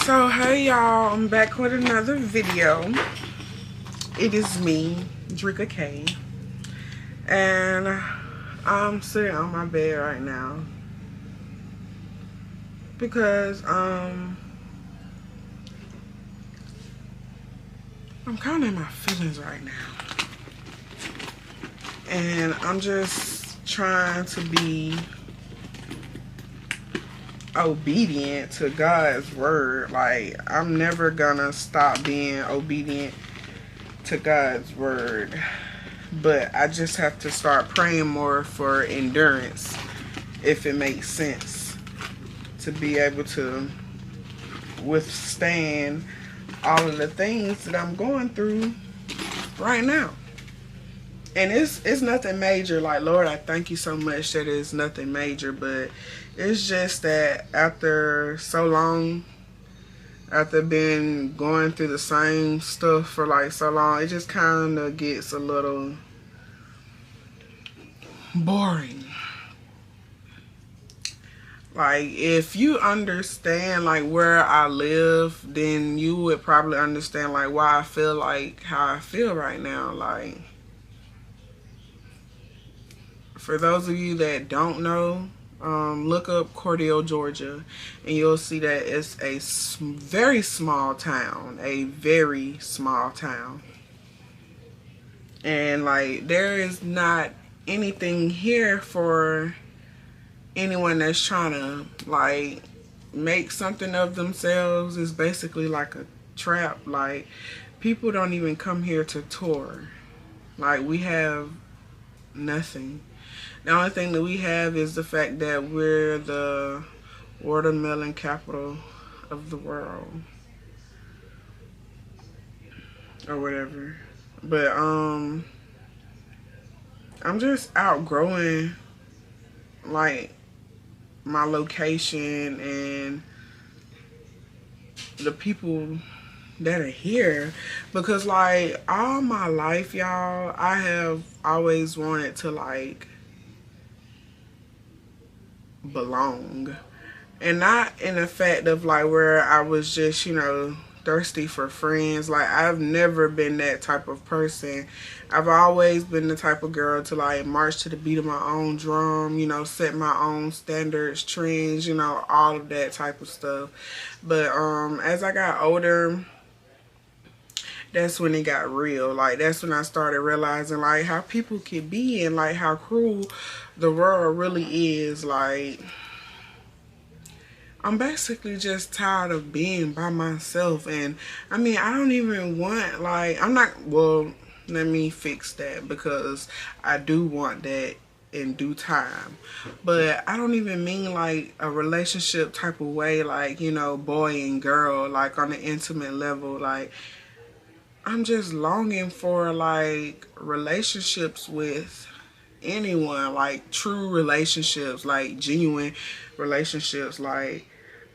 So hey y'all, I'm back with another video. It is me, Drika K, and I'm sitting on my bed right now because I'm kind of in my feelings right now, and I'm just trying to be obedient to God's word. Like, I'm never gonna stop being obedient to God's word, but I just have to start praying more for endurance, if it makes sense, to be able to withstand all of the things that I'm going through right now. And it's nothing major. Like, Lord, I thank you so much that it's nothing major, but it's just that after so long, after being going through the same stuff for like so long, it just kind of gets a little boring. Like, if you understand like where I live, then you would probably understand like why I feel like how I feel right now. Like, for those of you that don't know, look up Cordele, Georgia, and you'll see that it's a very small town. A very small town. And, like, there is not anything here for anyone that's trying to, like, make something of themselves. It's basically like a trap. Like, people don't even come here to tour. Like, we have nothing. The only thing that we have is the fact that we're the watermelon capital of the world, or whatever. But I'm just outgrowing like my location and the people that are here, because like all my life, y'all, I have always wanted to like belong, and not in the fact of like where I was just, you know, thirsty for friends. Like, I've never been that type of person. I've always been the type of girl to like march to the beat of my own drum, you know, set my own standards, trends, you know, all of that type of stuff. But as I got older, that's when it got real. Like, that's when I started realizing like how people can be and like how cruel the world really is. Like, I'm basically just tired of being by myself. And I mean, I don't even want, like, I'm not, well, let me fix that, because I do want that in due time. But I don't even mean like a relationship type of way, like, you know, boy and girl, like on an intimate level. Like, I'm just longing for like relationships with anyone, like true relationships, like genuine relationships. Like,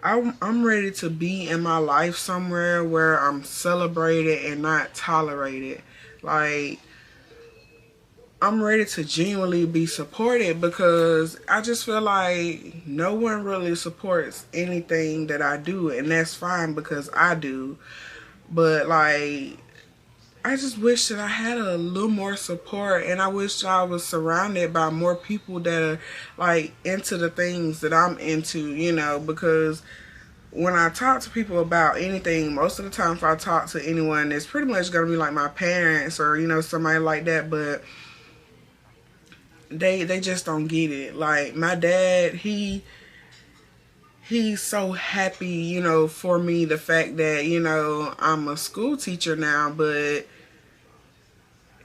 I'm ready to be in my life somewhere where I'm celebrated and not tolerated. Like, I'm ready to genuinely be supported, because I just feel like no one really supports anything that I do, and that's fine because I do. But like, I just wish that I had a little more support, and I wish I was surrounded by more people that are like into the things that I'm into, you know, because when I talk to people about anything, most of the time if I talk to anyone, it's pretty much going to be like my parents or, you know, somebody like that, but they just don't get it. Like, my dad, he's so happy, you know, for me, the fact that, you know, I'm a school teacher now, but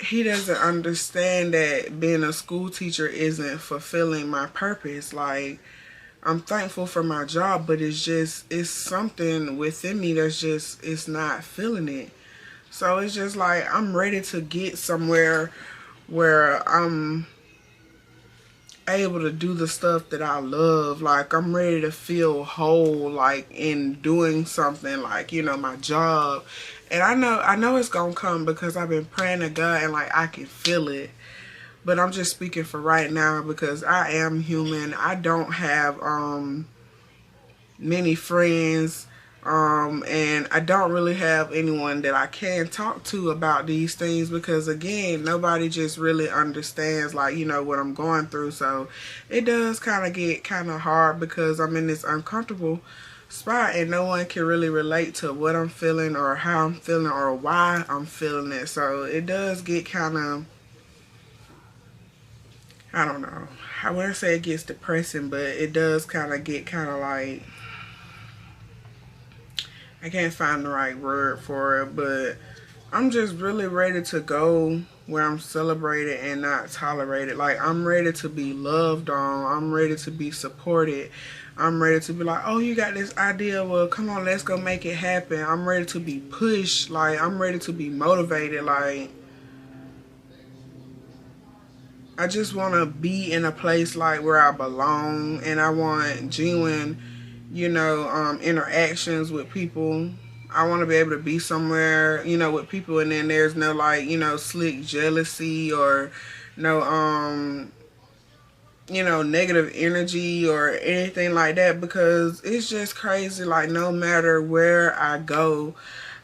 he doesn't understand that being a school teacher isn't fulfilling my purpose. Like, I'm thankful for my job, but it's something within me that's just, it's not feeling it. So it's just like, I'm ready to get somewhere where I'm able to do the stuff that I love. Like, I'm ready to feel whole, like, in doing something, like, you know, my job. And I know it's gonna come, because I've been praying to God and like I can feel it. But I'm just speaking for right now, because I am human. I don't have many friends. And I don't really have anyone that I can talk to about these things because, again, nobody just really understands, like, you know, what I'm going through. So it does kind of get kind of hard because I'm in this uncomfortable spot and no one can really relate to what I'm feeling or how I'm feeling or why I'm feeling it. So it does get kind of, I don't know, I wouldn't say it gets depressing, but it does kind of get kind of like, I can't find the right word for it, but I'm just really ready to go where I'm celebrated and not tolerated. Like, I'm ready to be loved on. I'm ready to be supported. I'm ready to be like, oh, you got this idea. Well, come on, let's go make it happen. I'm ready to be pushed. Like, I'm ready to be motivated. Like, I just want to be in a place like where I belong, and I want genuine, you know, interactions with people. I want to be able to be somewhere, you know, with people, and then there's no, like, you know, slick jealousy or no, you know, negative energy or anything like that, because it's just crazy. Like, no matter where I go,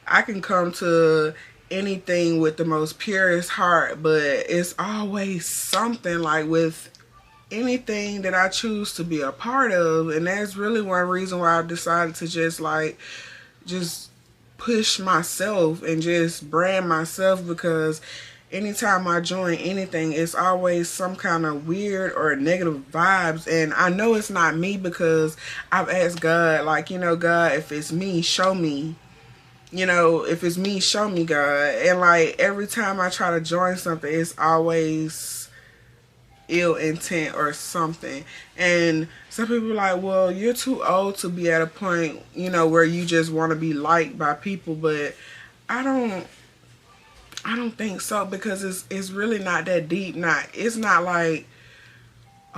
I can come to anything with the most purest heart, but it's always something, like, with anything that I choose to be a part of. And that's really one reason why I decided to just, like, just push myself and just brand myself, because anytime I join anything, it's always some kind of weird or negative vibes. And I know it's not me because I've asked God, like, you know, God, if it's me, show me. You know, if it's me, show me, God. And, like, every time I try to join something, it's always ill intent or something. And some people are like, well, you're too old to be at a point, you know, where you just want to be liked by people. But I don't think so, because it's really not that deep. It's not like,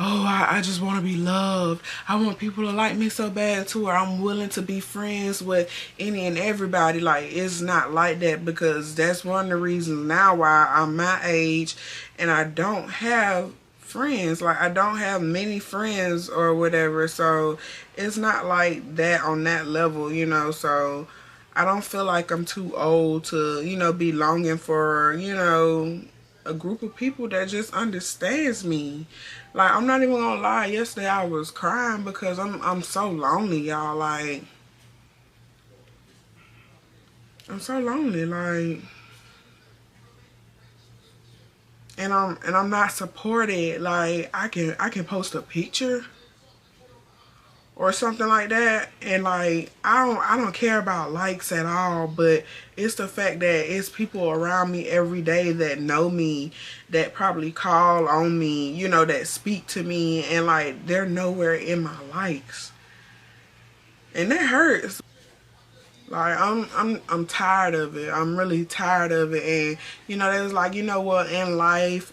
oh, I just want to be loved. I want people to like me so bad to where I'm willing to be friends with any and everybody. Like, it's not like that, because that's one of the reasons now why I'm my age and I don't have friends. Like, I don't have many friends or whatever. So it's not like that on that level, you know. So I don't feel like I'm too old to, you know, be longing for, you know, a group of people that just understands me. Like, I'm not even gonna lie, yesterday I was crying because I'm so lonely, y'all. Like, I'm so lonely, like, and I'm not supported. Like, I can post a picture or something like that, and, like, I don't care about likes at all, but it's the fact that it's people around me every day that know me, that probably call on me, you know, that speak to me, and, like, they're nowhere in my likes, and that hurts. Like, I'm tired of it. I'm really tired of it. And, you know, there's, like, you know what, in life,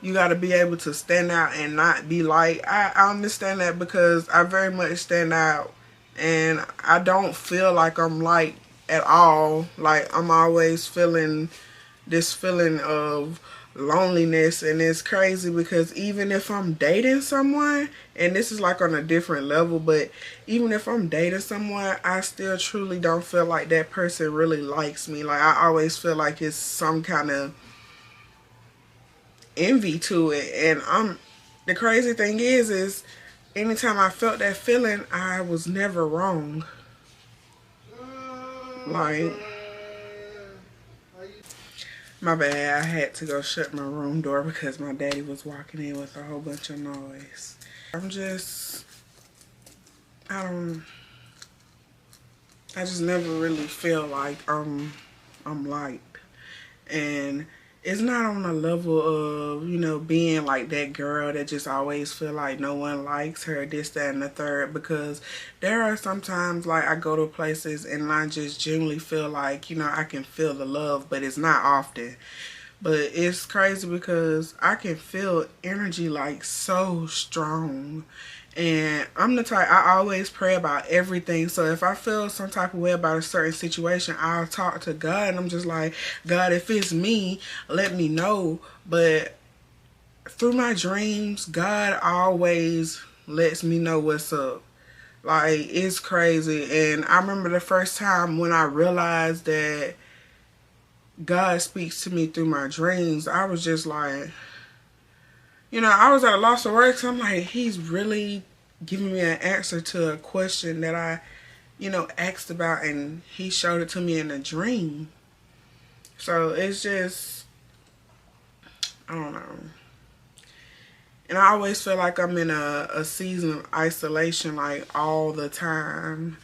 you got to be able to stand out and not be like, I understand that, because I very much stand out and I don't feel like I'm like at all. Like, I'm always feeling this feeling of loneliness, and it's crazy because even if I'm dating someone, and this is like on a different level, but even if I'm dating someone, I still truly don't feel like that person really likes me. Like, I always feel like it's some kind of envy to it. And the crazy thing is anytime I felt that feeling, I was never wrong. Like, my bad, I had to go shut my room door because my daddy was walking in with a whole bunch of noise. I just never really feel like I'm liked. And it's not on the level of, you know, being like that girl that just always feel like no one likes her, this, that, and the third. Because there are sometimes, like, I go to places and I just genuinely feel like, you know, I can feel the love, but it's not often. But it's crazy because I can feel energy, like, so strong. And I'm the type, I always pray about everything. So if I feel some type of way about a certain situation, I'll talk to God. And I'm just like, God, if it's me, let me know. But through my dreams, God always lets me know what's up. Like, it's crazy. And I remember the first time when I realized that God speaks to me through my dreams, I was just like, you know, I was at a loss of words. I'm like, he's really giving me an answer to a question that I, you know, asked about, and he showed it to me in a dream. So it's just, I don't know. And I always feel like I'm in a season of isolation, like, all the time.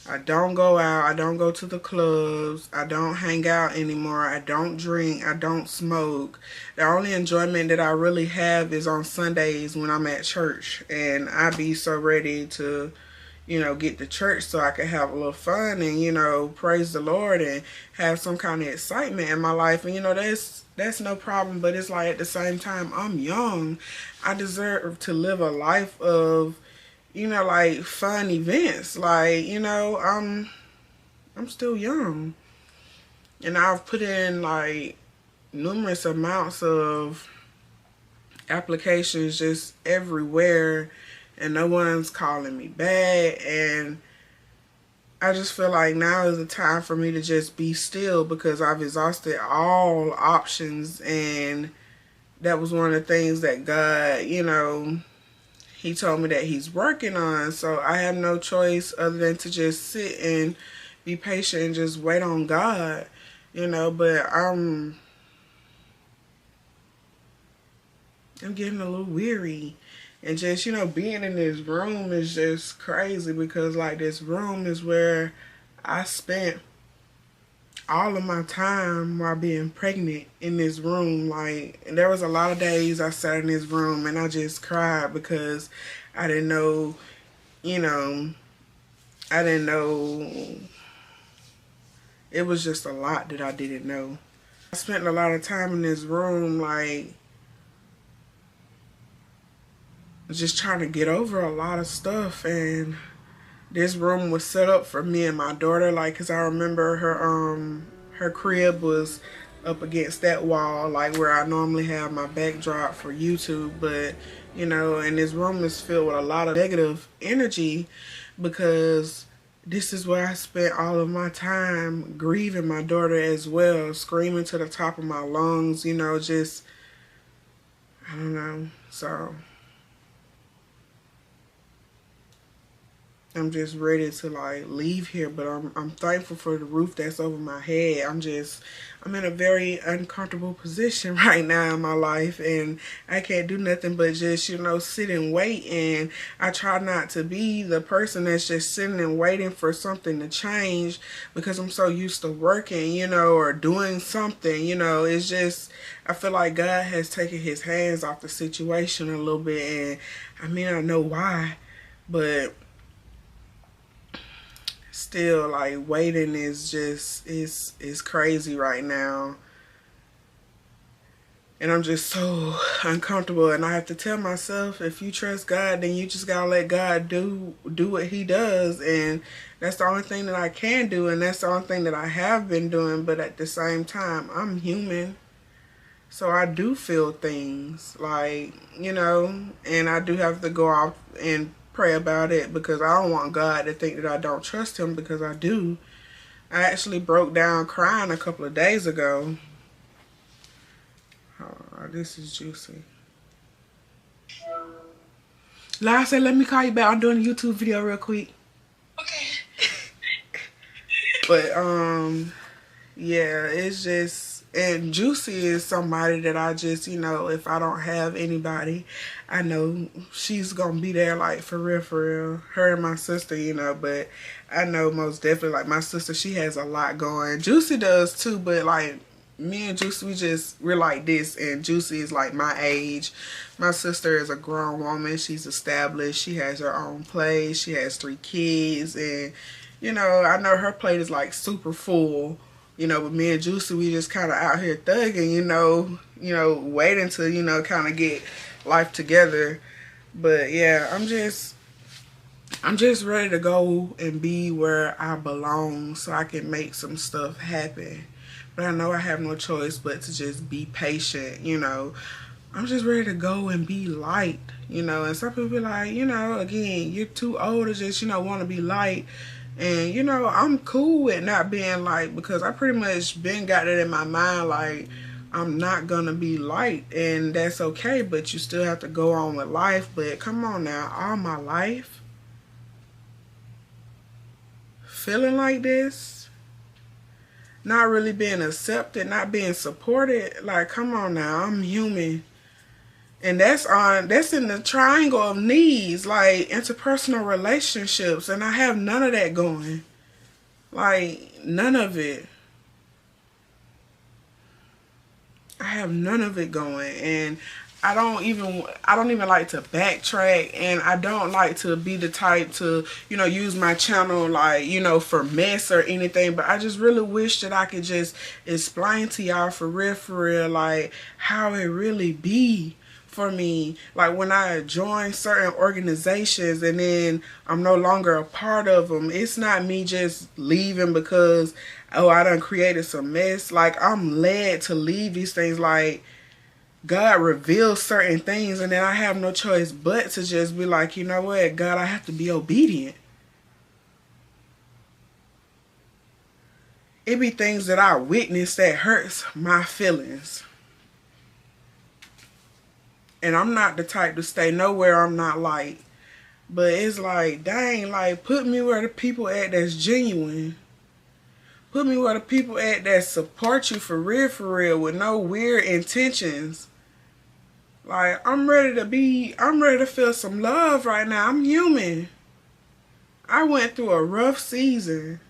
I don't go out. I don't go to the clubs. I don't hang out anymore. I don't drink. I don't smoke. The only enjoyment that I really have is on Sundays when I'm at church. And I be so ready to, you know, get to church so I can have a little fun and, you know, praise the Lord and have some kind of excitement in my life. And, you know, that's no problem. But it's like, at the same time, I'm young. I deserve to live a life of, you know, like, fun events. Like, you know, I'm still young. And I've put in, like, numerous amounts of applications just everywhere, and no one's calling me back. And I just feel like now is the time for me to just be still, because I've exhausted all options. And that was one of the things that God, you know, he told me that he's working on. So I have no choice other than to just sit and be patient and just wait on God, you know. But I'm getting a little weary. And just, you know, being in this room is just crazy, because, like, this room is where I spent all of my time while being pregnant, in this room. Like, and there was a lot of days I sat in this room and I just cried, because I didn't know, you know, I didn't know. It was just a lot that I didn't know. I spent a lot of time in this room, like, just trying to get over a lot of stuff. And this room was set up for me and my daughter, like, because I remember her crib was up against that wall, like where I normally have my backdrop for YouTube. But, you know, and this room is filled with a lot of negative energy, because this is where I spent all of my time grieving my daughter as well, screaming to the top of my lungs, you know, just, I don't know. So I'm just ready to, like, leave here. But I'm thankful for the roof that's over my head. I'm in a very uncomfortable position right now in my life, and I can't do nothing but just, you know, sit and wait. And I try not to be the person that's just sitting and waiting for something to change, because I'm so used to working, you know, or doing something, you know. It's just, I feel like God has taken his hands off the situation a little bit. And I mean, I know why, but still, like, waiting is just, is crazy right now. And I'm just so uncomfortable. And I have to tell myself, if you trust God, then you just gotta let God do what he does. And that's the only thing that I can do, and that's the only thing that I have been doing. But at the same time, I'm human, so I do feel things, like, you know, and I do have to go off and pray about it, because I don't want God to think that I don't trust him, because I do. I actually broke down crying a couple of days ago. Oh, this is juicy. Lara said, let me call you back. I'm doing a YouTube video real quick. Okay. But, yeah, it's just, and Juicy is somebody that I just, you know, if I don't have anybody, I know she's gonna be there, like, for real, for real. Her and my sister, you know. But I know most definitely, like, my sister, she has a lot going. Juicy does too, but, like, me and Juicy, we're like this. And Juicy is like my age. My sister is a grown woman. She's established. She has her own place. She has 3 kids. And, you know, I know her plate is, like, super full. You know, but me and Juicy, we just kind of out here thugging, you know, waiting to, you know, kind of get life together. But yeah, I'm just ready to go and be where I belong, so I can make some stuff happen. But I know I have no choice but to just be patient, you know. I'm just ready to go and be light, you know. And some people be like, you know, again, you're too old to just, you know, want to be light. And, you know, I'm cool with not being light because I pretty much been got it in my mind, like, I'm not going to be light. And that's okay, but you still have to go on with life. But come on now, all my life, feeling like this, not really being accepted, not being supported. Like, come on now, I'm human. And that's in the triangle of needs, like interpersonal relationships, and I have none of that going. Like, none of it. I have none of it going, and I don't even like to backtrack, and I don't like to be the type to, you know, use my channel like, you know, for mess or anything. But I just really wish that I could just explain to y'all for real, like how it really be for me. Like when I join certain organizations and then I'm no longer a part of them, it's not me just leaving because, oh, I done created some mess. Like, I'm led to leave these things. Like, God reveals certain things, and then I have no choice but to just be like, you know what, God, I have to be obedient. It be things that I witness that hurts my feelings. And I'm not the type to stay nowhere I'm not like. But it's like, dang, like, put me where the people at that's genuine. Put me where the people at that support you for real, with no weird intentions. Like, I'm ready to feel some love right now. I'm human. I went through a rough season.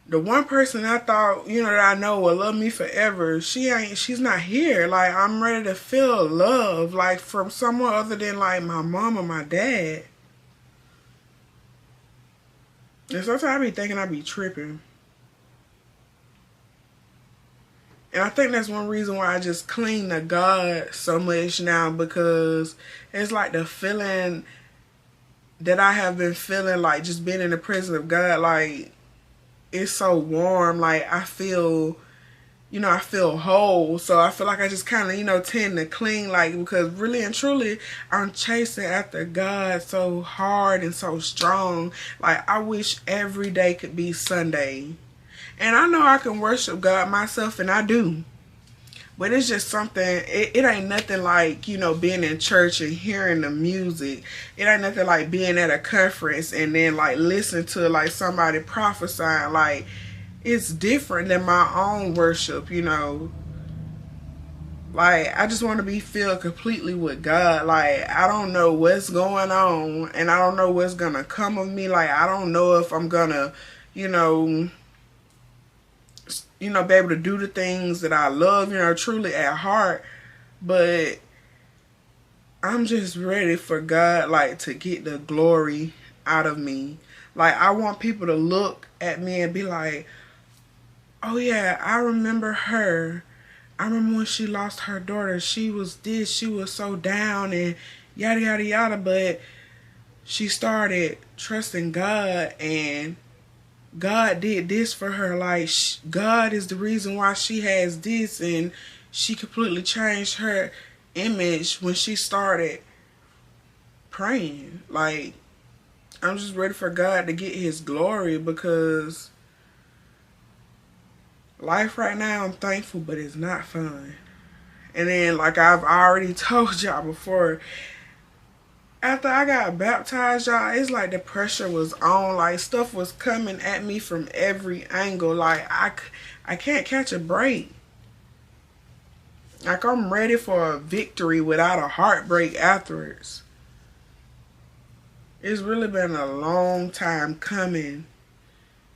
The one person I thought, you know, that I know will love me forever, she's not here. Like, I'm ready to feel love, like, from someone other than, like, my mom or my dad. And sometimes I be thinking I be tripping. And I think that's one reason why I just cling to God so much now, because it's like the feeling that I have been feeling, like just being in the presence of God, like, it's so warm. Like, I feel, you know, I feel whole. So I feel like I just kind of, you know, tend to cling, like, because really and truly I'm chasing after God so hard and so strong. Like, I wish every day could be Sunday. And I know I can worship God myself, and I do. But it's just something, it ain't nothing like, you know, being in church and hearing the music. It ain't nothing like being at a conference and then, like, listening to, like, somebody prophesying. Like, it's different than my own worship, you know. Like, I just want to be filled completely with God. Like, I don't know what's going on, and I don't know what's going to come of me. Like, I don't know if I'm going to, you know, be able to do the things that I love, you know, truly at heart. But I'm just ready for God, like, to get the glory out of me. Like, I want people to look at me and be like, oh yeah, I remember her. I remember when she lost her daughter. She was this, she was so down and yada, yada, yada. But she started trusting God, and God did this for her. Like, God is the reason why she has this, and she completely changed her image when she started praying. Like, I'm just ready for God to get his glory, because life right now, I'm thankful, but it's not fun. And then, like I've already told y'all before, after I got baptized, y'all, it's like the pressure was on. Like, stuff was coming at me from every angle. Like, I can't catch a break. Like, I'm ready for a victory without a heartbreak afterwards. It's really been a long time coming.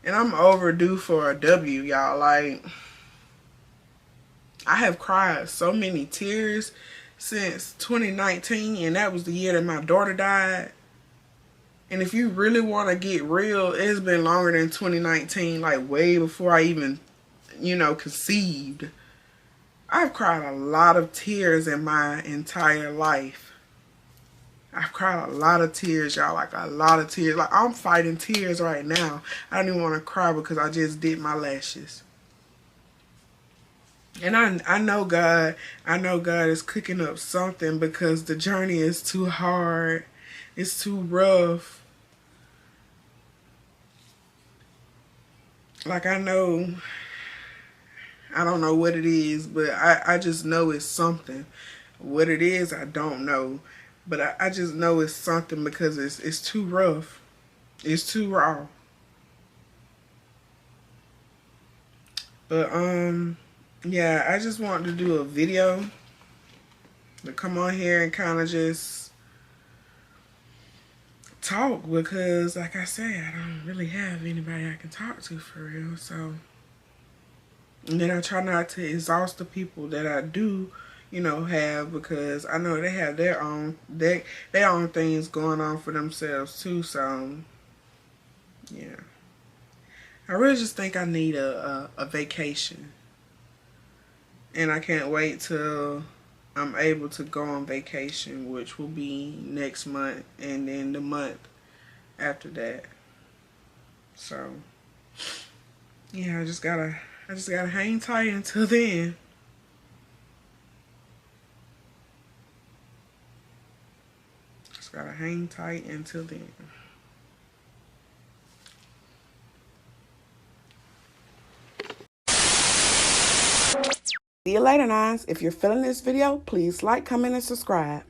And I'm overdue for a W, y'all. Like, I have cried so many tears since 2019, and that was the year that my daughter died. And if you really want to get real, it's been longer than 2019, like way before I even, you know, conceived. I've cried a lot of tears in my entire life. I've cried a lot of tears, y'all, like a lot of tears. Like, I'm fighting tears right now. I don't even want to cry because I just did my lashes. And I know God, is cooking up something, because the journey is too hard. It's too rough. Like, I don't know what it is, but I just know it's something. What it is, I don't know. But I just know it's something, because it's too rough. It's too raw. But yeah, I just wanted to do a video to come on here and kind of just talk, because like I said, I don't really have anybody I can talk to for real. So, and then I try not to exhaust the people that I do, have, because I know they have their own things going on for themselves too. So yeah, I really just think I need a vacation, and I can't wait till I'm able to go on vacation, which will be next month, and then the month after that. So yeah, I just gotta hang tight until then. Just gotta hang tight until then. See you later, Nines. If you're feeling this video, please like, comment, and subscribe.